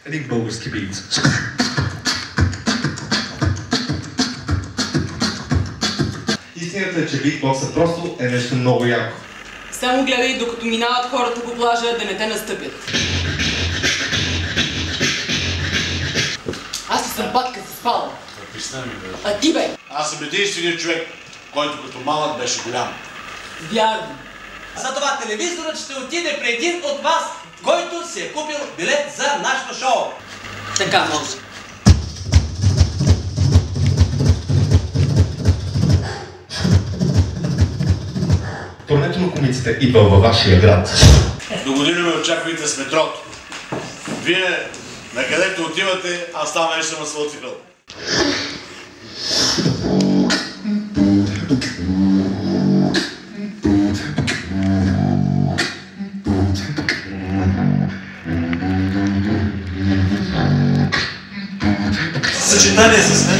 един български бит. Истината е, че битбоксът просто е нещо много яко. Само гледай, докато минават хората по плажа, да не те настъпят. Аз си съм батка с пала. А ти бе? Аз съм единственият човек, който като малък беше голям. Вярно. Затова телевизорът ще отиде при един от вас, който си е купил билет за нашето шоу. Така може. Турнето на комиците идва във вашия град. До година ме очаквайте с метрото. Вие, на където отивате, аз там вече съм асфалтирал. Съчетание с мен.